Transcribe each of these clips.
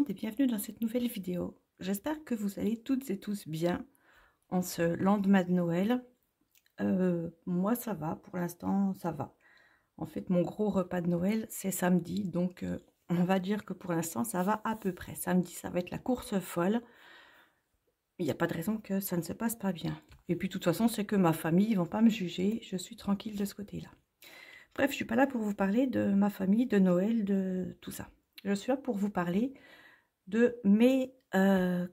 monde et bienvenue dans cette nouvelle vidéo. J'espère que vous allez toutes et tous bien en ce lendemain de Noël. Moi ça va, pour l'instant ça va. En fait mon gros repas de Noël c'est samedi, donc on va dire que pour l'instant ça va à peu près. Samedi ça va être la course folle. Il n'y a pas de raison que ça ne se passe pas bien. Et puis de toute façon c'est que ma famille, ils vont pas me juger, je suis tranquille de ce côté-là. Bref, je suis pas là pour vous parler de ma famille, de Noël, de tout ça. Je suis là pour vous parler de mes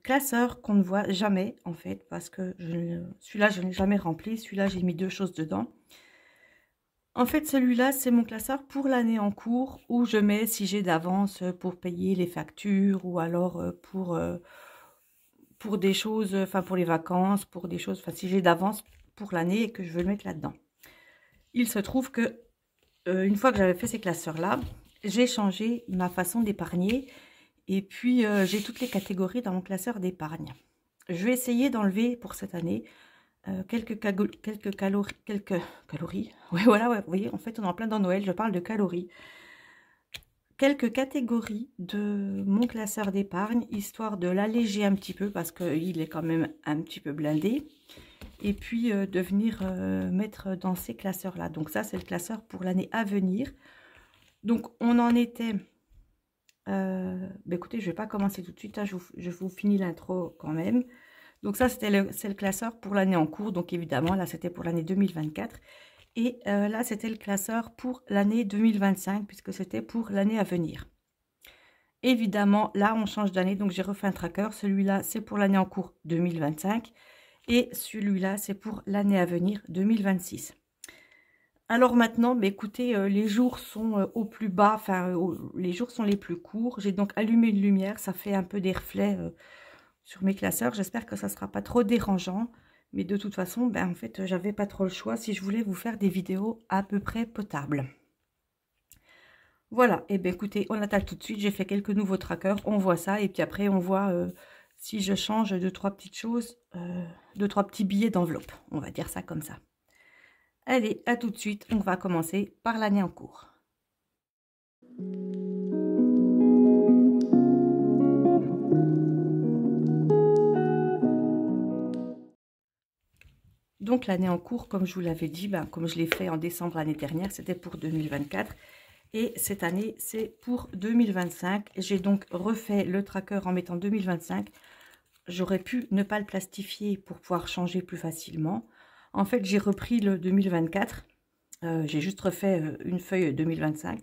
classeurs qu'on ne voit jamais en fait, parce que celui-là je n'ai jamais rempli, celui-là j'ai mis 2 choses dedans. En fait celui-là c'est mon classeur pour l'année en cours, où je mets si j'ai d'avance pour payer les factures, ou alors pour des choses, enfin pour les vacances, pour des choses, enfin si j'ai d'avance pour l'année et que je veux le mettre là-dedans. Il se trouve que une fois que j'avais fait ces classeurs-là, j'ai changé ma façon d'épargner. Et puis, j'ai toutes les catégories dans mon classeur d'épargne. Je vais essayer d'enlever pour cette année quelques calories. Ouais, voilà, ouais, vous voyez, en fait, on est en plein dans Noël, je parle de calories. Quelques catégories de mon classeur d'épargne, histoire de l'alléger un petit peu, parce qu'il est quand même un petit peu blindé. Et puis, de venir mettre dans ces classeurs-là. Donc ça, c'est le classeur pour l'année à venir. Donc, on en était... écoutez, je vais pas commencer tout de suite, hein, je vous finis l'intro quand même. Donc ça, c'est le classeur pour l'année en cours. Donc évidemment, là, c'était pour l'année 2024. Et là, c'était le classeur pour l'année 2025, puisque c'était pour l'année à venir. Évidemment, là, on change d'année, donc j'ai refait un tracker. Celui-là, c'est pour l'année en cours 2025. Et celui-là, c'est pour l'année à venir 2026. Alors maintenant, écoutez, les jours sont au plus bas, enfin les jours sont les plus courts. J'ai donc allumé une lumière, ça fait un peu des reflets sur mes classeurs. J'espère que ça ne sera pas trop dérangeant. Mais de toute façon, en fait, j'avais pas trop le choix si je voulais vous faire des vidéos à peu près potables. Voilà, et écoutez, on attaque tout de suite. J'ai fait quelques nouveaux trackers, on voit ça. Et puis après, on voit si je change 2-3 petites choses, 2-3 petits billets d'enveloppe. On va dire ça comme ça. Allez, à tout de suite, on va commencer par l'année en cours. Donc l'année en cours, comme je vous l'avais dit, comme je l'ai fait en décembre l'année dernière, c'était pour 2024. Et cette année, c'est pour 2025. J'ai donc refait le tracker en mettant 2025. J'aurais pu ne pas le plastifier pour pouvoir changer plus facilement. En fait, j'ai repris le 2024. J'ai juste refait une feuille 2025.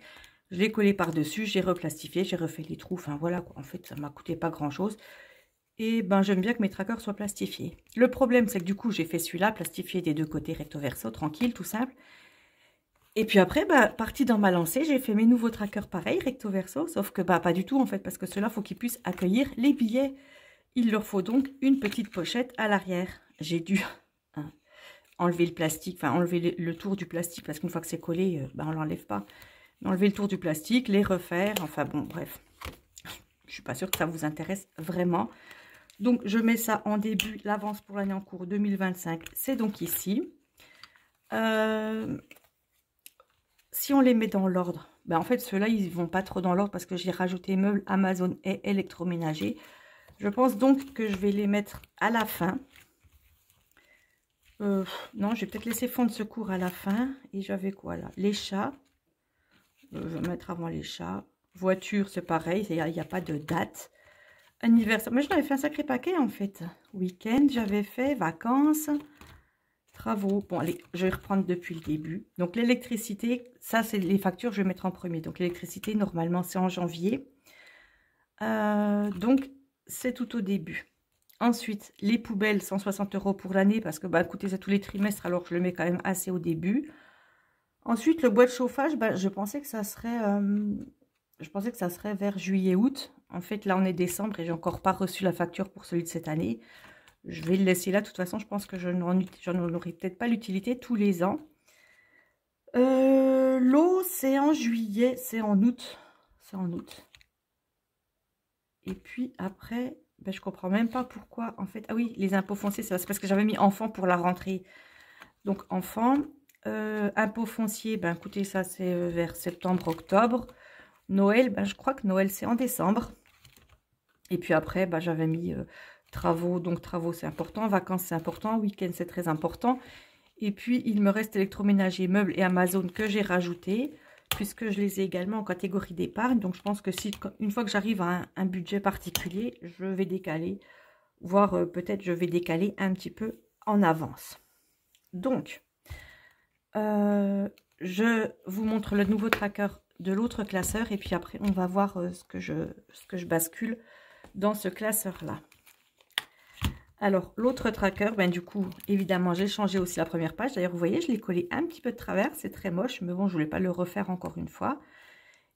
Je l'ai collé par-dessus, j'ai replastifié, j'ai refait les trous. Enfin voilà, quoi. En fait, ça m'a coûté pas grand-chose. Et j'aime bien que mes trackers soient plastifiés. Le problème, c'est que du coup, j'ai fait celui-là, plastifié des deux côtés recto verso, tranquille, tout simple. Et puis après, partie dans ma lancée, j'ai fait mes nouveaux trackers pareil, recto verso, sauf que pas du tout en fait, parce que ceux-là, il faut qu'ils puissent accueillir les billets. Il leur faut donc une petite pochette à l'arrière. J'ai dû enlever le plastique, enfin enlever le tour du plastique, parce qu'une fois que c'est collé, on ne l'enlève pas. Enlever le tour du plastique, les refaire, enfin bon, bref. Je suis pas sûre que ça vous intéresse vraiment. Donc, je mets ça en début, l'avance pour l'année en cours 2025, c'est donc ici. Si on les met dans l'ordre, en fait, ceux-là, ils vont pas trop dans l'ordre parce que j'ai rajouté meubles, Amazon et électroménager. Je pense donc que je vais les mettre à la fin. Non, je vais peut-être laisser fonds de secours à la fin. Et j'avais quoi là? Les chats. Je vais mettre avant les chats. Voiture, c'est pareil, il n'y a pas de date. Anniversaire. Mais je l'avais fait un sacré paquet en fait. Week-end, j'avais fait vacances, travaux. Bon, allez, je vais reprendre depuis le début. Donc, l'électricité, ça, c'est les factures, je vais mettre en premier. Donc, l'électricité, normalement, c'est en janvier. Donc, c'est tout au début. Ensuite, les poubelles, 160 € pour l'année, parce que, écoutez, c'est tous les trimestres, alors je le mets quand même assez au début. Ensuite, le bois de chauffage, je pensais que ça serait... vers juillet-août. En fait, là, on est décembre et j'ai encore pas reçu la facture pour celui de cette année. Je vais le laisser là. De toute façon, je pense que je n'en aurai peut-être pas l'utilité tous les ans. L'eau, c'est en juillet, c'est en août. C'est en août. Et puis après, je comprends même pas pourquoi. En fait, ah oui, les impôts fonciers, c'est parce que j'avais mis enfant pour la rentrée. Donc, enfant. Impôts fonciers, écoutez, ça, c'est vers septembre, octobre. Noël, je crois que Noël, c'est en décembre. Et puis après, bah, j'avais mis travaux. Donc travaux, c'est important. Vacances, c'est important. Week-end, c'est très important. Et puis, il me reste électroménager, meubles et Amazon que j'ai rajouté, puisque je les ai également en catégorie d'épargne. Donc, je pense que si une fois que j'arrive à un budget particulier, je vais décaler, voire peut-être je vais décaler un petit peu en avance. Donc, je vous montre le nouveau tracker de l'autre classeur et puis après, on va voir ce que je bascule dans ce classeur-là. Alors, l'autre tracker, ben, du coup, évidemment, j'ai changé aussi la première page. D'ailleurs, vous voyez, je l'ai collé un petit peu de travers. C'est très moche, mais bon, je ne voulais pas le refaire encore une fois.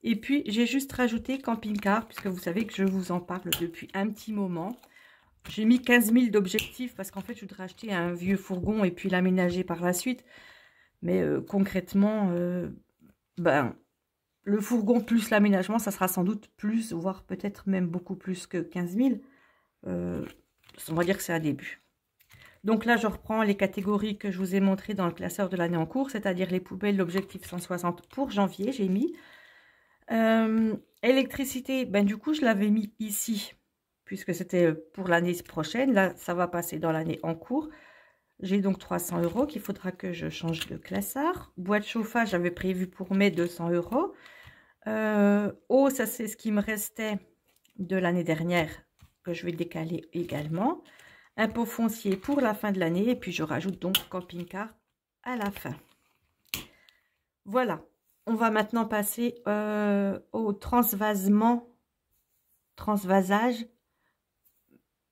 Et puis, j'ai juste rajouté camping-car, puisque vous savez que je vous en parle depuis un petit moment. J'ai mis 15 000 d'objectifs, parce qu'en fait, je voudrais acheter un vieux fourgon et puis l'aménager par la suite. Mais concrètement, ben, le fourgon plus l'aménagement, ça sera sans doute plus, voire peut-être même beaucoup plus que 15 000. On va dire que c'est un début. Donc là, je reprends les catégories que je vous ai montrées dans le classeur de l'année en cours, c'est-à-dire les poubelles, l'objectif 160 pour janvier, j'ai mis. Électricité, ben du coup, je l'avais mis ici, puisque c'était pour l'année prochaine. Là, ça va passer dans l'année en cours. J'ai donc 300 € qu'il faudra que je change de classeur. Boîte de chauffage, j'avais prévu pour mai 200 €. Eau, ça c'est ce qui me restait de l'année dernière, que je vais décaler également. Impôt foncier pour la fin de l'année. Et puis, je rajoute donc camping-car à la fin. Voilà. On va maintenant passer au transvasage.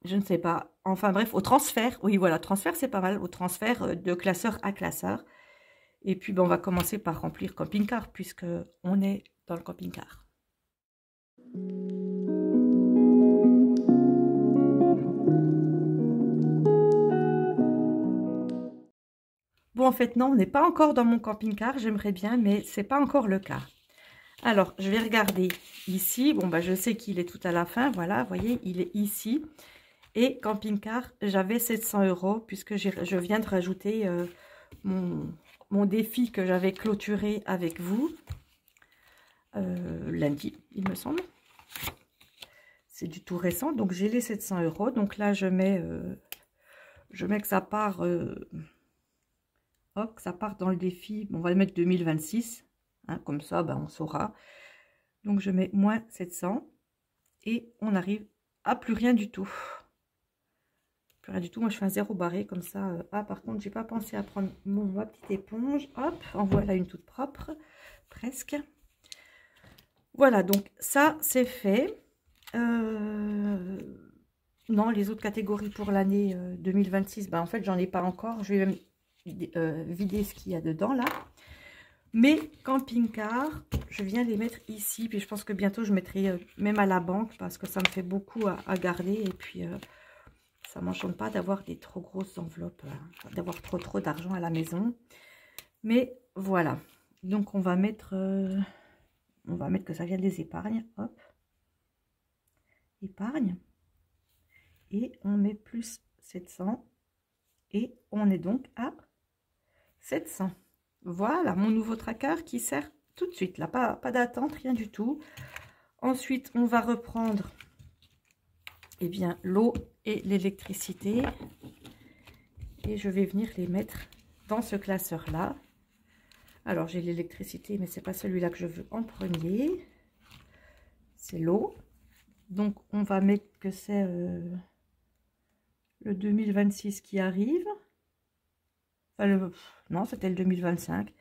Je ne sais pas. Enfin, bref, au transfert. Oui, voilà, transfert, c'est pas mal. Au transfert de classeur à classeur. Et puis, ben, on va commencer par remplir camping-car, puisqu'on est dans le camping-car. Bon, en fait, non, on n'est pas encore dans mon camping-car. J'aimerais bien, mais c'est pas encore le cas. Alors, je vais regarder ici. Bon, bah, je sais qu'il est tout à la fin. Voilà, vous voyez, il est ici. Et camping-car, j'avais 700 €, puisque je viens de rajouter mon défi que j'avais clôturé avec vous. Lundi, il me semble. C'est du tout récent. Donc, j'ai les 700 €. Donc là, je mets que ça part... hop, ça part dans le défi. On va le mettre 2026. Hein, comme ça, ben, on saura. Donc, je mets moins 700. Et on arrive à plus rien du tout. Plus rien du tout. Moi, je fais un zéro barré comme ça. Ah, par contre, j'ai pas pensé à prendre ma petite éponge. Hop, en voilà une toute propre. Presque. Voilà, donc ça, c'est fait. Non, les autres catégories pour l'année 2026, ben, en fait, j'en ai pas encore. Je vais même vider ce qu'il y a dedans là. Mais camping-car, je viens les mettre ici. Puis je pense que bientôt je mettrai même à la banque parce que ça me fait beaucoup à garder. Et puis ça ne m'enchante pas d'avoir des trop grosses enveloppes, d'avoir trop d'argent à la maison. Mais voilà. Donc on va mettre que ça vient des épargnes. Hop. Épargne. Et on met plus 700. Et on est donc à 700. Voilà, mon nouveau tracker qui sert tout de suite. Là, pas d'attente, rien du tout. Ensuite, on va reprendre eh bien, l'eau et l'électricité. Et je vais venir les mettre dans ce classeur-là. Alors, j'ai l'électricité, mais ce n'est pas celui-là que je veux en premier. C'est l'eau. Donc, on va mettre que c'est le 2026 qui arrive. Enfin, non, c'était le 2025.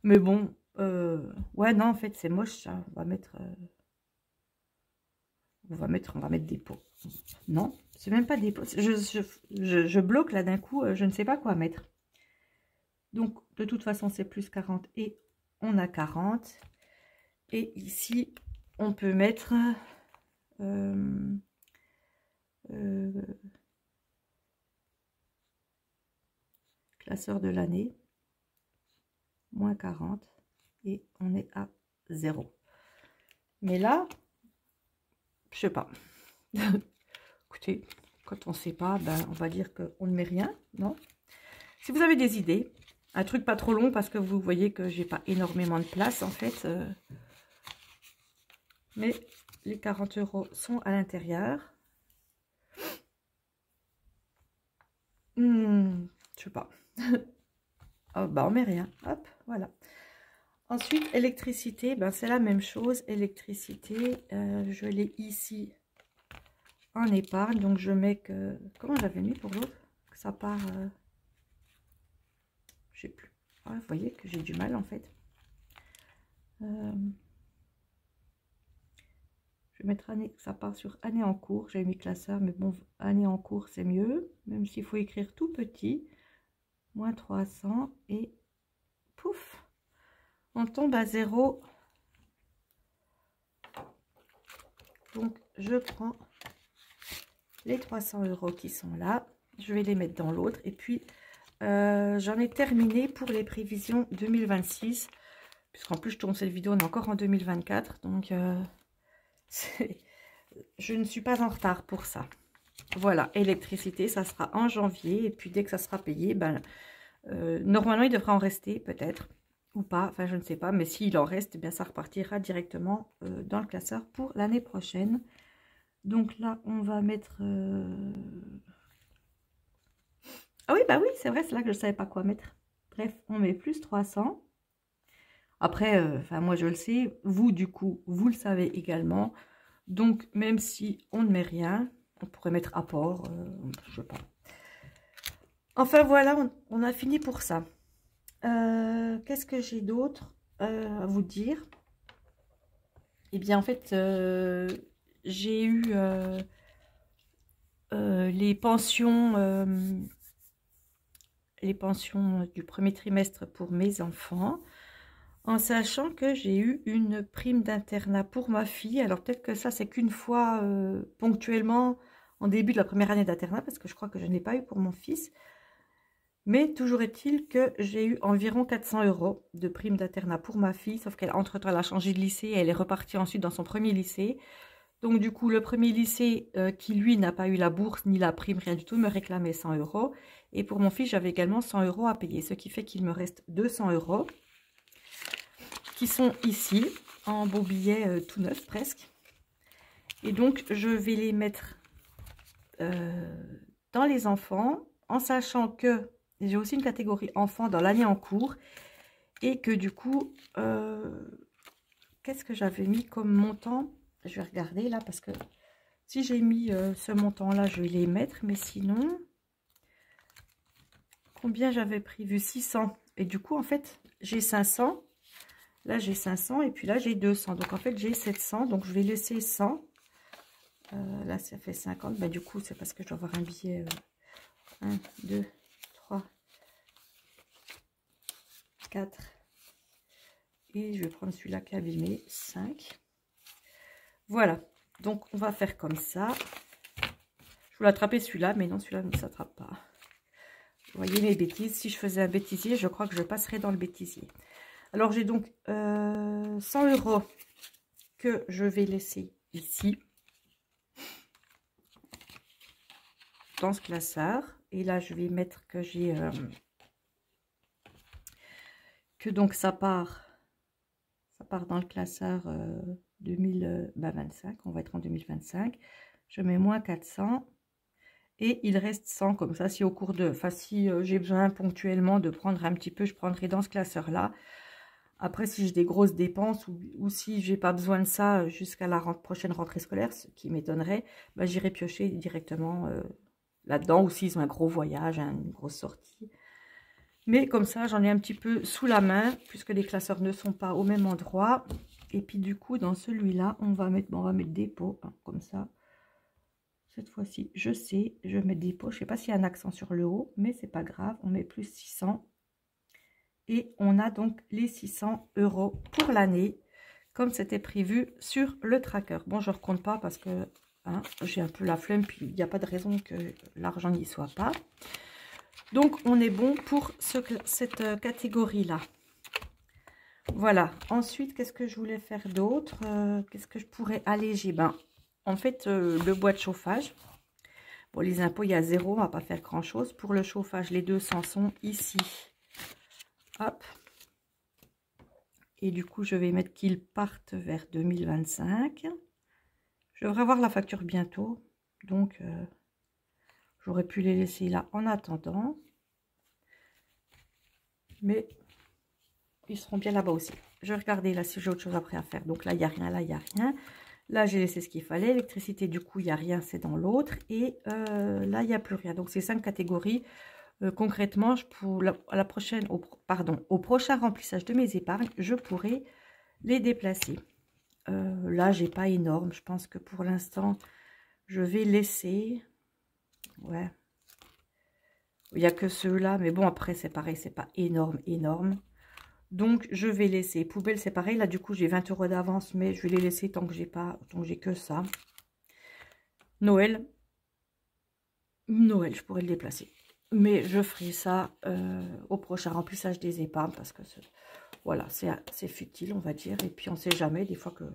Mais bon, ouais, non, en fait, c'est moche, ça. On va mettre des pots. Non, c'est même pas des pots. Je bloque là d'un coup, je ne sais pas quoi mettre. Donc, de toute façon, c'est plus 40 et on a 40. Et ici, on peut mettre... classeur de l'année, moins 40, et on est à 0. Mais là, je sais pas. Écoutez, quand on ne sait pas, ben, on va dire qu'on ne met rien, non? Si vous avez des idées, un truc pas trop long, parce que vous voyez que j'ai pas énormément de place, en fait. Mais les 40 € sont à l'intérieur. Je sais pas. Oh, bah on met rien. Hop, voilà. Ensuite, électricité, ben c'est la même chose. Électricité, je l'ai ici en épargne. Donc je mets que... Comment j'avais mis pour l'autre? Que ça part... je sais plus. Ah, vous voyez que j'ai du mal en fait. Je vais mettre année, ça part sur année en cours. J'ai mis classeur, mais bon, année en cours, c'est mieux. Même s'il faut écrire tout petit. Moins 300 et pouf, on tombe à 0. Donc, je prends les 300 € qui sont là. Je vais les mettre dans l'autre. Et puis, j'en ai terminé pour les prévisions 2026. Puisqu'en plus, je tourne cette vidéo, on est encore en 2024. Donc, je ne suis pas en retard pour ça. Voilà, électricité, ça sera en janvier. Et puis, dès que ça sera payé, ben, normalement, il devrait en rester peut-être. Ou pas, enfin, je ne sais pas. Mais s'il en reste, eh bien, ça repartira directement dans le classeur pour l'année prochaine. Donc là, on va mettre... Ah oui, bah oui, c'est vrai, c'est là que je ne savais pas quoi mettre. Bref, on met plus 300. Après, enfin, moi, je le sais. Vous, du coup, vous le savez également. Donc, même si on ne met rien, on pourrait mettre apport, je sais pas. Enfin, voilà, on a fini pour ça. Qu'est-ce que j'ai d'autre à vous dire? Eh bien, en fait, j'ai eu les pensions du premier trimestre pour mes enfants, en sachant que j'ai eu une prime d'internat pour ma fille. Alors peut-être que ça, c'est qu'une fois ponctuellement en début de la première année d'internat, parce que je crois que je n'ai pas eu pour mon fils. Mais toujours est-il que j'ai eu environ 400 € de prime d'internat pour ma fille, sauf qu'entre-temps, elle a changé de lycée et elle est repartie ensuite dans son premier lycée. Donc du coup, le premier lycée qui, lui, n'a pas eu la bourse ni la prime, rien du tout, me réclamait 100 €. Et pour mon fils, j'avais également 100 € à payer, ce qui fait qu'il me reste 200 € qui sont ici, en beau billet tout neuf presque. Et donc, je vais les mettre dans les enfants, en sachant que j'ai aussi une catégorie enfants dans l'année en cours. Et que du coup, qu'est-ce que j'avais mis comme montant? Je vais regarder là, parce que si j'ai mis ce montant-là, je vais les mettre. Mais sinon, combien j'avais prévu? 600. Et du coup, en fait, j'ai 500. Là, j'ai 500 et puis là, j'ai 200. Donc, en fait, j'ai 700. Donc, je vais laisser 100. Là, ça fait 50. Bah, du coup, c'est parce que je dois avoir un billet. 1, 2, 3, 4. Et je vais prendre celui-là qui est abîmé. 5. Voilà. Donc, on va faire comme ça. Je voulais attraper celui-là, mais non, celui-là ne s'attrape pas. Vous voyez mes bêtises. Si je faisais un bêtisier, je crois que je passerais dans le bêtisier. Alors, j'ai donc 100 € que je vais laisser ici, dans ce classeur. Et là, je vais mettre que j'ai... que donc, ça part dans le classeur 2025. On va être en 2025. Je mets moins 400. Et il reste 100 comme ça. Si au cours de... Enfin, si j'ai besoin ponctuellement de prendre un petit peu, je prendrai dans ce classeur-là. Après, si j'ai des grosses dépenses ou si j'ai pas besoin de ça jusqu'à la prochaine rentrée scolaire, ce qui m'étonnerait, bah, j'irai piocher directement là-dedans. Ou s'ils ont un gros voyage, une grosse sortie. Mais comme ça, j'en ai un petit peu sous la main, puisque les classeurs ne sont pas au même endroit. Et puis du coup, dans celui-là, on va mettre dépôt, hein, comme ça. Cette fois-ci, je sais, je vais mettre dépôt. Je ne sais pas s'il y a un accent sur le haut, mais c'est pas grave. On met plus 600. Et on a donc les 600 € pour l'année, comme c'était prévu sur le tracker. Bon, je ne recompte pas parce que hein, j'ai un peu la flemme, puis il n'y a pas de raison que l'argent n'y soit pas. Donc, on est bon pour cette catégorie-là. Voilà. Ensuite, qu'est-ce que je voulais faire d'autre? Qu'est-ce que je pourrais alléger? Ben, en fait, le bois de chauffage. Bon, les impôts, il y a 0, on ne va pas faire grand-chose. Pour le chauffage, les 200 sont ici. Hop. Et du coup, je vais mettre qu'ils partent vers 2025. Je devrais avoir la facture bientôt. Donc, j'aurais pu les laisser là en attendant. Mais ils seront bien là-bas aussi. Je vais regarder là si j'ai autre chose après à faire. Donc là, il n'y a rien. Là, il n'y a rien. Là, j'ai laissé ce qu'il fallait. Électricité, du coup, il n'y a rien. C'est dans l'autre. Et là, il n'y a plus rien. Donc, c'est 5 catégories. Concrètement, pour la prochaine, au prochain remplissage de mes épargnes, je pourrai les déplacer. Là, j'ai pas énorme. Je pense que pour l'instant, je vais laisser. Ouais. Il n'y a que ceux-là. Mais bon, après, c'est pareil. C'est pas énorme, énorme. Donc, je vais laisser. Poubelle, c'est pareil. Là, du coup, j'ai 20 € d'avance. Mais je vais les laisser tant que j'ai pas, tant que j'ai que ça. Noël. Noël, je pourrais le déplacer. Mais je ferai ça au prochain remplissage des épargnes. Parce que voilà, c'est futile, on va dire. Et puis, on ne sait jamais. Des fois que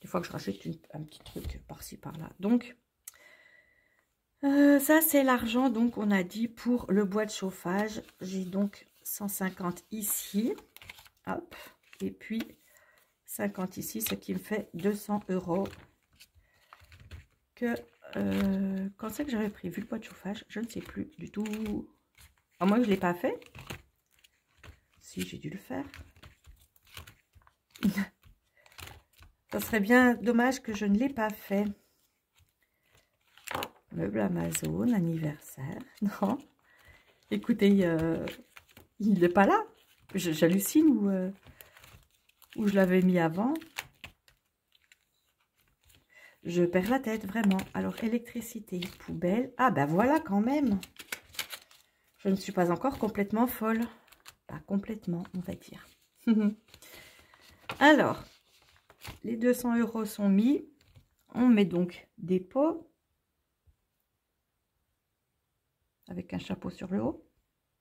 je rachète un petit truc par-ci, par-là. Donc, ça, c'est l'argent. Donc, on a dit pour le bois de chauffage. J'ai donc 150 ici. Hop. Et puis, 50 ici, ce qui me fait 200 €. Quand c'est que j'avais prévu le bois de chauffage? Je ne sais plus du tout. À moins que je ne l'ai pas fait. Si, j'ai dû le faire. Ça serait bien dommage que je ne l'ai pas fait. Meuble Amazon, anniversaire. Non. Écoutez, il n'est pas là. J'hallucine où je l'avais mis avant. Je perds la tête, vraiment. Alors, électricité, poubelle. Ah, ben voilà quand même. Je ne suis pas encore complètement folle. Pas complètement, on va dire. Alors, les 200 € sont mis. On met donc dépôt. Avec un chapeau sur le haut.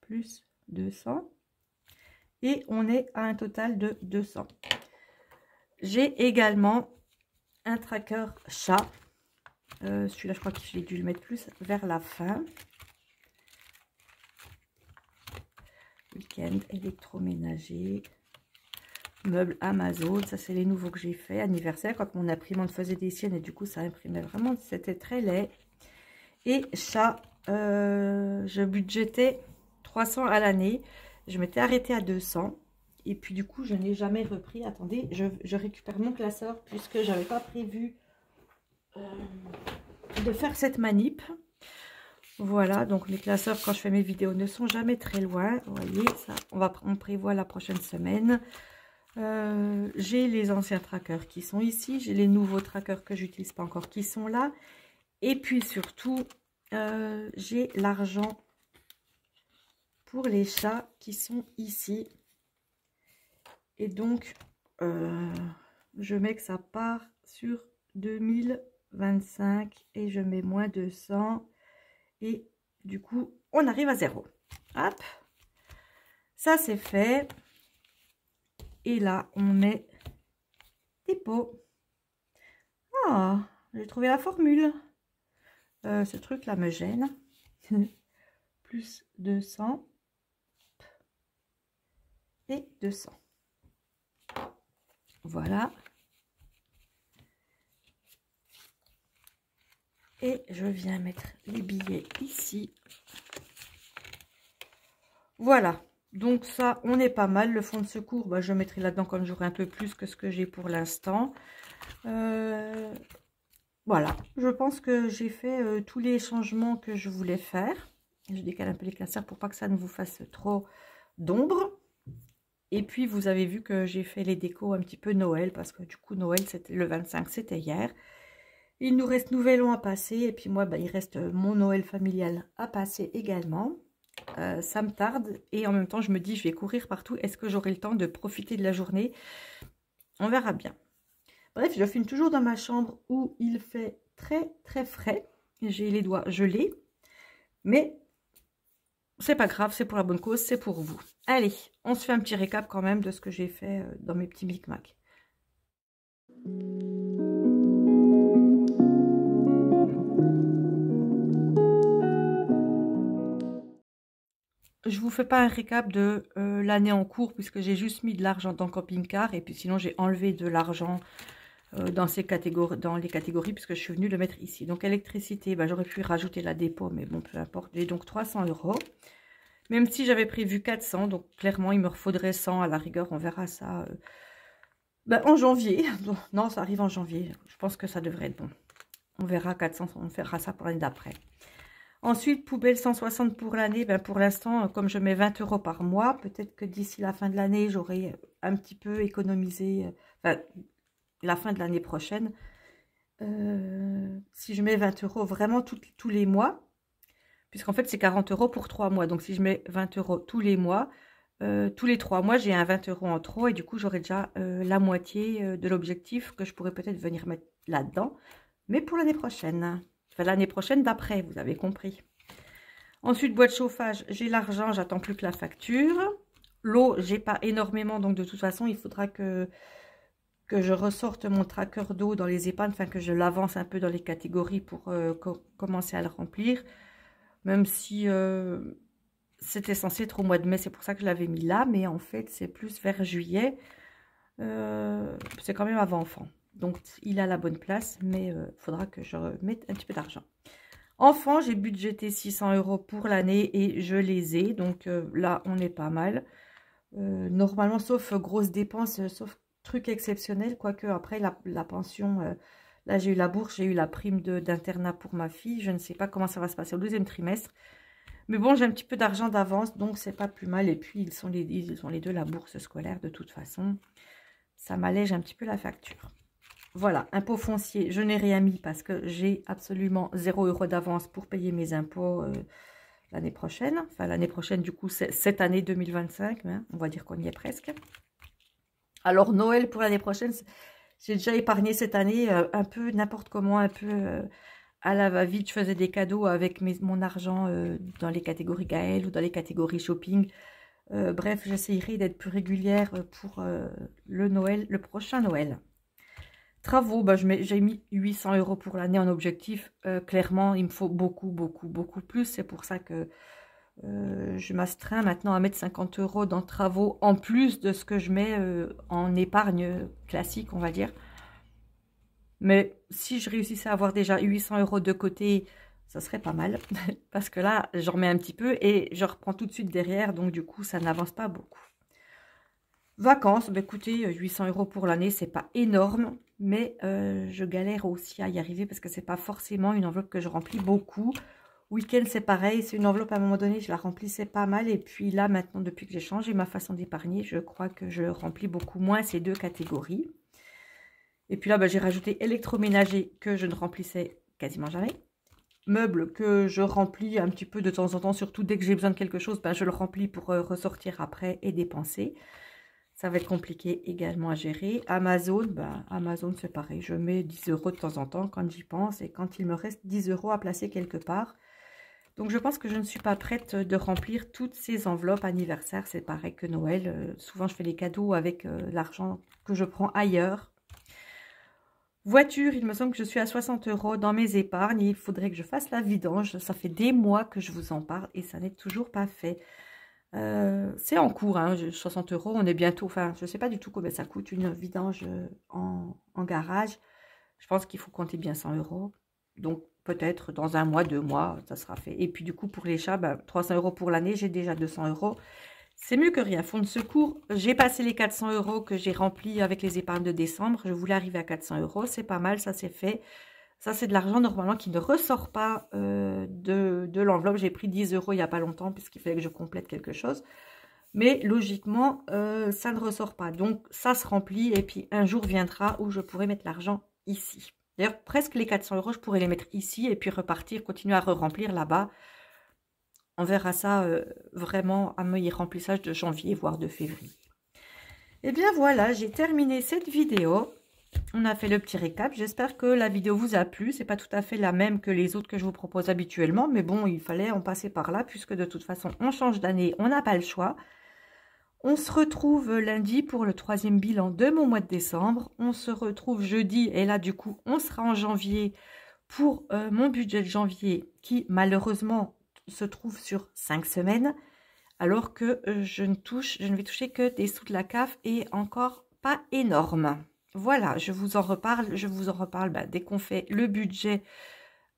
Plus 200. Et on est à un total de 200. J'ai également un tracker chat. Celui-là, je crois que j'ai dû le mettre plus vers la fin. Week-end, électroménager, meubles Amazon. Ça, c'est les nouveaux que j'ai fait. Anniversaire, quand mon imprimante faisait des siennes et du coup, ça imprimait vraiment. C'était très laid. Et chat, je budgétais 300 à l'année. Je m'étais arrêtée à 200. Et puis, du coup, je n'ai jamais repris. Attendez, je récupère mon classeur puisque je n'avais pas prévu de faire cette manip. Voilà, donc mes classeurs, quand je fais mes vidéos, ne sont jamais très loin. Vous voyez, ça, on prévoit la prochaine semaine. J'ai les anciens trackers qui sont ici. J'ai les nouveaux trackers que j'utilise pas encore qui sont là. Et puis surtout, j'ai l'argent pour les chats qui sont ici. Et donc, je mets que ça part sur 2025 et je mets moins 200. Et du coup, on arrive à 0. Hop. Ça, c'est fait. Et là, on met dépôt. Ah, j'ai trouvé la formule. Ce truc-là me gêne. Plus 200. Et 200. Voilà. Et je viens mettre les billets ici. Voilà. Donc ça, on est pas mal. Le fonds de secours, bah, je mettrai là-dedans comme j'aurai un peu plus que ce que j'ai pour l'instant. Voilà. Je pense que j'ai fait tous les changements que je voulais faire. Je décale un peu les classeurs pour pas que ça ne vous fasse trop d'ombre. Et puis, vous avez vu que j'ai fait les décos un petit peu Noël. Parce que du coup, Noël, c'était le 25, c'était hier. Il nous reste Nouvel An à passer. Et puis moi, bah, il reste mon Noël familial à passer également. Ça me tarde. Et en même temps, je me dis, je vais courir partout. Est-ce que j'aurai le temps de profiter de la journée? On verra bien. Bref, je filme toujours dans ma chambre où il fait très, très frais. J'ai les doigts gelés. Mais c'est pas grave, c'est pour la bonne cause, c'est pour vous. Allez, on se fait un petit récap quand même de ce que j'ai fait dans mes petits micmacs. Je vous fais pas un récap de l'année en cours puisque j'ai juste mis de l'argent dans le camping-car et puis sinon j'ai enlevé de l'argent dans les catégories, puisque je suis venue le mettre ici. Donc électricité, j'aurais pu rajouter la dépôt, mais bon, peu importe. J'ai donc 300 €. Même si j'avais prévu 400, donc clairement, il me faudrait 100 à la rigueur. On verra ça en janvier. Non, ça arrive en janvier. Je pense que ça devrait être bon. On verra 400, on fera ça pour l'année d'après. Ensuite, poubelle 160 pour l'année. Pour l'instant, comme je mets 20 € par mois, peut-être que d'ici la fin de l'année, j'aurai un petit peu économisé. La fin de l'année prochaine. Si je mets 20 € vraiment tous les mois, puisqu'en fait, c'est 40 € pour 3 mois. Donc, si je mets 20 € tous les mois, tous les 3 mois, j'ai un 20 € en trop. Et du coup, j'aurai déjà la moitié de l'objectif que je pourrais peut-être venir mettre là-dedans. Mais pour l'année prochaine. Enfin, l'année prochaine d'après, vous avez compris. Ensuite, boîte chauffage, j'ai l'argent, j'attends plus que la facture. L'eau, j'ai pas énormément, donc de toute façon, il faudra que je ressorte mon tracker d'eau dans les épargnes, enfin que je l'avance un peu dans les catégories pour commencer à le remplir. Même si c'était censé être au mois de mai, c'est pour ça que je l'avais mis là, mais en fait, c'est plus vers juillet. C'est quand même avant enfant. Donc, il a la bonne place, mais il faudra que je remette un petit peu d'argent. Enfant, j'ai budgété 600 € pour l'année et je les ai. Donc là, on est pas mal. Normalement, sauf grosses dépenses, sauf trucs exceptionnels. Quoique, après, la pension, là, j'ai eu la bourse, j'ai eu la prime d'internat pour ma fille. Je ne sais pas comment ça va se passer au deuxième trimestre. Mais bon, j'ai un petit peu d'argent d'avance, donc c'est pas plus mal. Et puis, ils sont les deux la bourse scolaire de toute façon. Ça m'allège un petit peu la facture. Voilà, impôt foncier, je n'ai rien mis parce que j'ai absolument 0 € d'avance pour payer mes impôts l'année prochaine. Enfin, l'année prochaine, du coup, c'est cette année 2025. Hein, on va dire qu'on y est presque. Alors, Noël pour l'année prochaine, j'ai déjà épargné cette année un peu n'importe comment, un peu à la va-vite. Je faisais des cadeaux avec mon argent dans les catégories Gaël ou dans les catégories shopping. Bref, j'essayerai d'être plus régulière pour le prochain Noël. Travaux, j'ai mis 800 € pour l'année en objectif. Clairement, il me faut beaucoup, beaucoup, beaucoup plus. C'est pour ça que je m'astreins maintenant à mettre 50 € dans travaux en plus de ce que je mets en épargne classique, on va dire. Mais si je réussissais à avoir déjà 800 € de côté, ça serait pas mal. Parce que là, j'en remets un petit peu et je reprends tout de suite derrière. Donc du coup, ça n'avance pas beaucoup. Vacances, écoutez, 800 € pour l'année, c'est pas énorme. Mais je galère aussi à y arriver parce que c'est pas forcément une enveloppe que je remplis beaucoup. Week-end, c'est pareil. C'est une enveloppe, à un moment donné, je la remplissais pas mal. Et puis là, maintenant, depuis que j'ai changé ma façon d'épargner, je crois que je remplis beaucoup moins ces deux catégories. Et puis là, j'ai rajouté électroménager que je ne remplissais quasiment jamais. Meubles que je remplis un petit peu de temps en temps, surtout dès que j'ai besoin de quelque chose, je le remplis pour ressortir après et dépenser. Ça va être compliqué également à gérer. Amazon, Amazon c'est pareil. Je mets 10 € de temps en temps quand j'y pense et quand il me reste 10 € à placer quelque part. Donc je pense que je ne suis pas prête de remplir toutes ces enveloppes anniversaires. C'est pareil que Noël. Souvent je fais les cadeaux avec l'argent que je prends ailleurs. Voiture, il me semble que je suis à 60 € dans mes épargnes. Il faudrait que je fasse la vidange. Ça fait des mois que je vous en parle et ça n'est toujours pas fait. C'est en cours, hein, 60 €, on est bientôt, enfin, je ne sais pas du tout combien ça coûte une vidange en garage. Je pense qu'il faut compter bien 100 €. Donc, peut-être dans un mois, 2 mois, ça sera fait. Et puis, du coup, pour les chats, 300 € pour l'année, j'ai déjà 200 €. C'est mieux que rien. Fonds de secours, j'ai passé les 400 € que j'ai remplis avec les épargnes de décembre. Je voulais arriver à 400 €. C'est pas mal, ça c'est fait. Ça, c'est de l'argent normalement qui ne ressort pas de l'enveloppe. J'ai pris 10 € il n'y a pas longtemps puisqu'il fallait que je complète quelque chose. Mais logiquement, ça ne ressort pas. Donc, ça se remplit et puis un jour viendra où je pourrai mettre l'argent ici. D'ailleurs, presque les 400 €, je pourrais les mettre ici et puis repartir, continuer à remplir là-bas. On verra ça vraiment à mes remplissages de janvier, voire de février. Et bien voilà, j'ai terminé cette vidéo. On a fait le petit récap. J'espère que la vidéo vous a plu. C'est pas tout à fait la même que les autres que je vous propose habituellement. Mais bon, il fallait en passer par là. Puisque de toute façon, on change d'année. On n'a pas le choix. On se retrouve lundi pour le 3e bilan de mon mois de décembre. On se retrouve jeudi. Et là, du coup, on sera en janvier pour mon budget de janvier. Qui, malheureusement, se trouve sur 5 semaines. Alors que je ne vais toucher que des sous de la CAF. Et encore pas énorme. voilà, je vous en reparle dès qu'on fait le budget,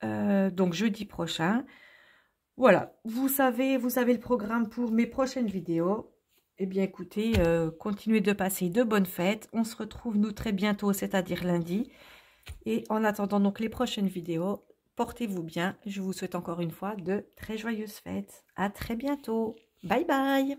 donc jeudi prochain. Voilà, vous avez le programme pour mes prochaines vidéos. Eh bien, écoutez, continuez de passer de bonnes fêtes. On se retrouve, nous, très bientôt, c'est-à-dire lundi. Et en attendant donc les prochaines vidéos, portez-vous bien. Je vous souhaite encore une fois de très joyeuses fêtes. À très bientôt. Bye bye.